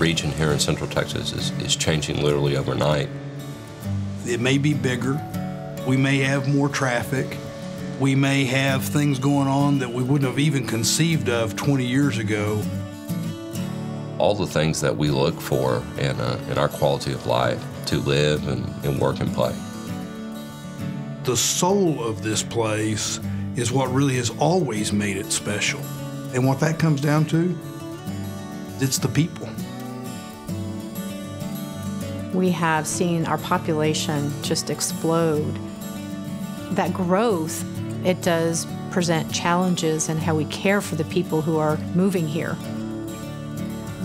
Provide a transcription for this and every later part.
region here in Central Texas is changing literally overnight. It may be bigger. We may have more traffic. We may have things going on that we wouldn't have even conceived of 20 years ago. All the things that we look for in our quality of life to live and work and play. The soul of this place is what really has always made it special. And what that comes down to, it's the people. We have seen our population just explode. That growth, it does present challenges in how we care for the people who are moving here.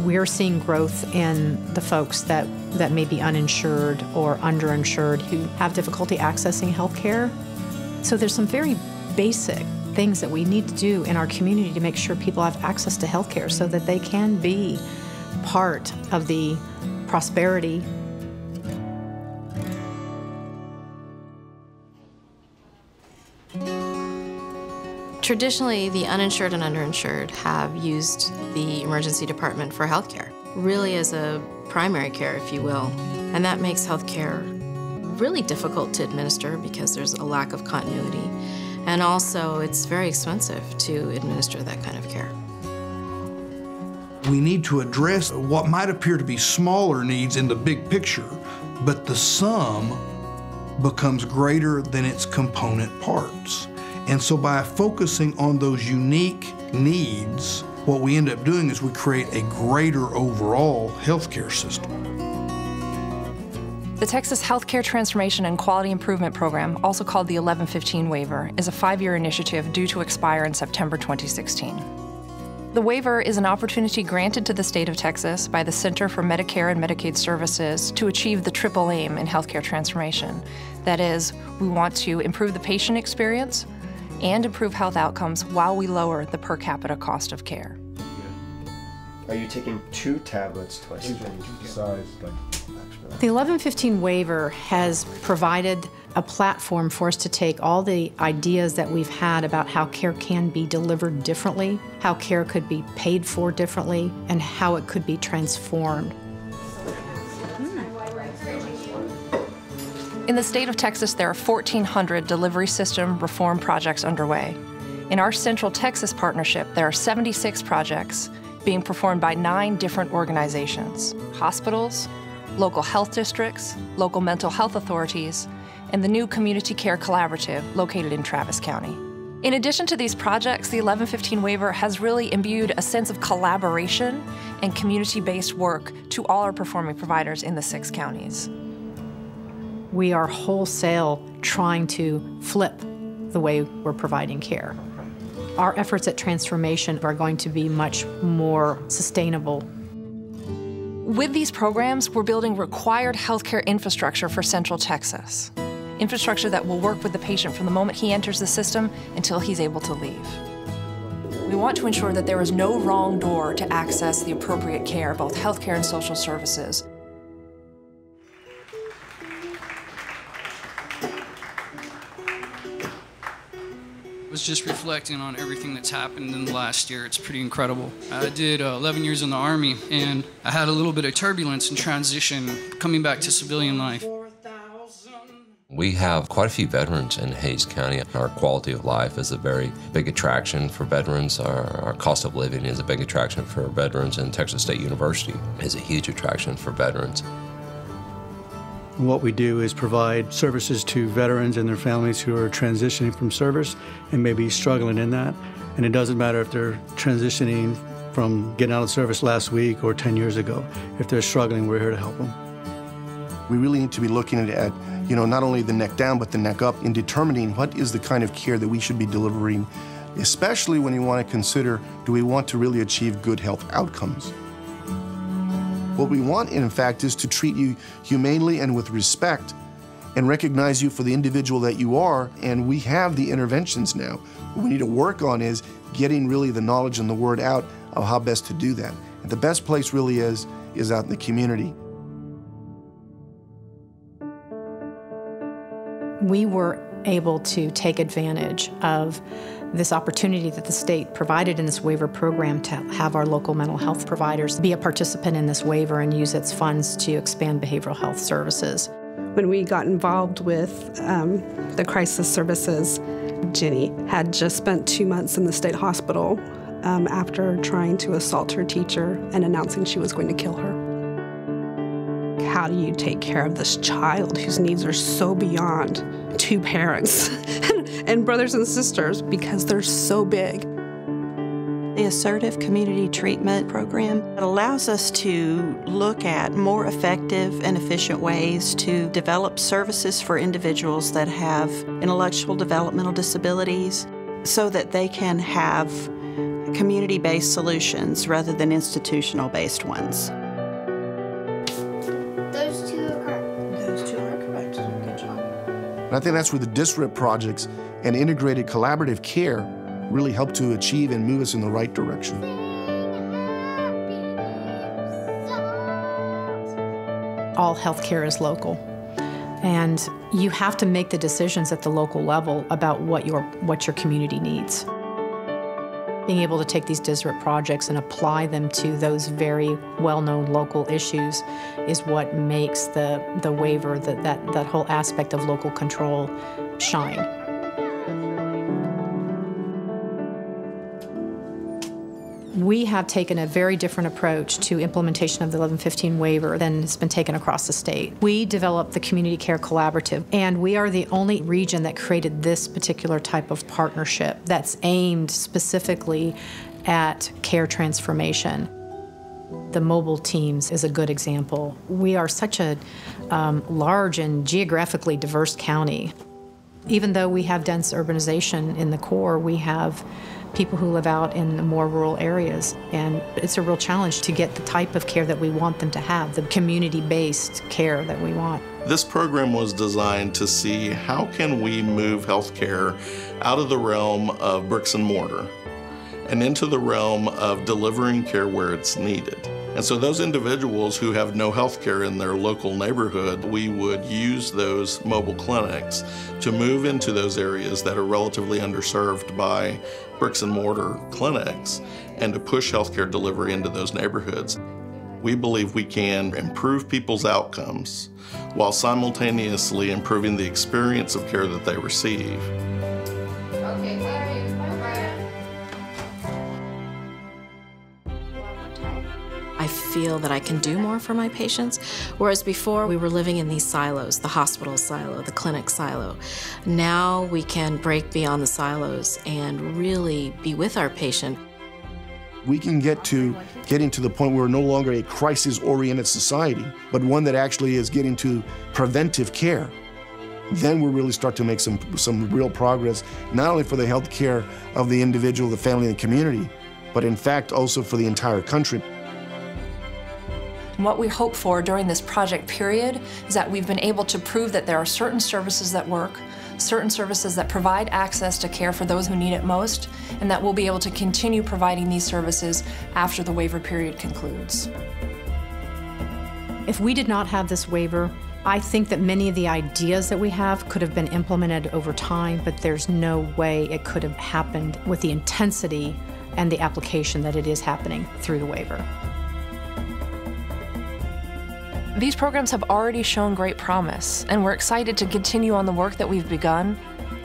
We're seeing growth in the folks that may be uninsured or underinsured who have difficulty accessing health care. So there's some very basic things that we need to do in our community to make sure people have access to health care so that they can be part of the prosperity. Traditionally, the uninsured and underinsured have used the emergency department for health care, really as a primary care, if you will. And that makes health care really difficult to administer because there's a lack of continuity. And also, it's very expensive to administer that kind of care. We need to address what might appear to be smaller needs in the big picture, but the sum becomes greater than its component parts. And so by focusing on those unique needs, what we end up doing is we create a greater overall healthcare system. The Texas Healthcare Transformation and Quality Improvement Program, also called the 1115 Waiver, is a 5-year initiative due to expire in September 2016. The waiver is an opportunity granted to the state of Texas by the Center for Medicare and Medicaid Services to achieve the triple aim in healthcare transformation. That is, we want to improve the patient experience and improve health outcomes while we lower the per capita cost of care. Are you taking 2 tablets twice a day? Size, like, the 1115 waiver has provided a platform for us to take all the ideas that we've had about how care can be delivered differently, how care could be paid for differently, and how it could be transformed. In the state of Texas, there are 1,400 delivery system reform projects underway. In our Central Texas partnership, there are 76 projects being performed by 9 different organizations: hospitals, local health districts, local mental health authorities, and the new Community Care Collaborative located in Travis County. In addition to these projects, the 1115 waiver has really imbued a sense of collaboration and community-based work to all our performing providers in the 6 counties. We are wholesale trying to flip the way we're providing care. Our efforts at transformation are going to be much more sustainable. With these programs, we're building required healthcare infrastructure for Central Texas. Infrastructure that will work with the patient from the moment he enters the system until he's able to leave. We want to ensure that there is no wrong door to access the appropriate care, both healthcare and social services. I was just reflecting on everything that's happened in the last year. It's pretty incredible. I did 11 years in the Army, and I had a little bit of turbulence and transition coming back to civilian life. We have quite a few veterans in Hays County. Our quality of life is a very big attraction for veterans. Our cost of living is a big attraction for veterans, and Texas State University is a huge attraction for veterans. What we do is provide services to veterans and their families who are transitioning from service and maybe struggling in that. And it doesn't matter if they're transitioning from getting out of service last week or 10 years ago. If they're struggling, we're here to help them. We really need to be looking at, not only the neck down, but the neck up in determining what is the kind of care that we should be delivering, especially when you want to consider, do we want to really achieve good health outcomes? What we want, in fact, is to treat you humanely and with respect and recognize you for the individual that you are, and we have the interventions now. What we need to work on is getting really the knowledge and the word out of how best to do that. And the best place really is out in the community. We were able to take advantage of this opportunity that the state provided in this waiver program to have our local mental health providers be a participant in this waiver and use its funds to expand behavioral health services. When we got involved with the crisis services, Jenny had just spent 2 months in the state hospital after trying to assault her teacher and announcing she was going to kill her. How do you take care of this child whose needs are so beyond two parents and brothers and sisters because they're so big? The Assertive Community Treatment Program allows us to look at more effective and efficient ways to develop services for individuals that have intellectual developmental disabilities so that they can have community-based solutions rather than institutional-based ones. Those two are correct. Those two are correct. Good job. And I think that's where the DISRIP projects and integrated collaborative care really help to achieve and move us in the right direction. All healthcare is local, and you have to make the decisions at the local level about what your community needs. Being able to take these DISRIP projects and apply them to those very well-known local issues is what makes the waiver, that whole aspect of local control, shine. We have taken a very different approach to implementation of the 1115 waiver than has been taken across the state. We developed the Community Care Collaborative, and we are the only region that created this particular type of partnership that's aimed specifically at care transformation. The mobile teams is a good example. We are such a large and geographically diverse county. Even though we have dense urbanization in the core, we have people who live out in the more rural areas, and it's a real challenge to get the type of care that we want them to have, the community-based care that we want. This program was designed to see how can we move healthcare out of the realm of bricks and mortar and into the realm of delivering care where it's needed. And so those individuals who have no health care in their local neighborhood, we would use those mobile clinics to move into those areas that are relatively underserved by bricks and mortar clinics and to push healthcare delivery into those neighborhoods. We believe we can improve people's outcomes while simultaneously improving the experience of care that they receive. Okay, I feel that I can do more for my patients, whereas before we were living in these silos, the hospital silo, the clinic silo. Now we can break beyond the silos and really be with our patient. We can getting to the point where we're no longer a crisis-oriented society, but one that actually is getting to preventive care. Then we'll really start to make some real progress, not only for the health care of the individual, the family, and the community, but in fact also for the entire country. What we hope for during this project period is that we've been able to prove that there are certain services that work, certain services that provide access to care for those who need it most, and that we'll be able to continue providing these services after the waiver period concludes. If we did not have this waiver, I think that many of the ideas that we have could have been implemented over time, but there's no way it could have happened with the intensity and the application that it is happening through the waiver. These programs have already shown great promise, and we're excited to continue on the work that we've begun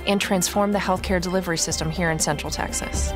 and transform the healthcare delivery system here in Central Texas.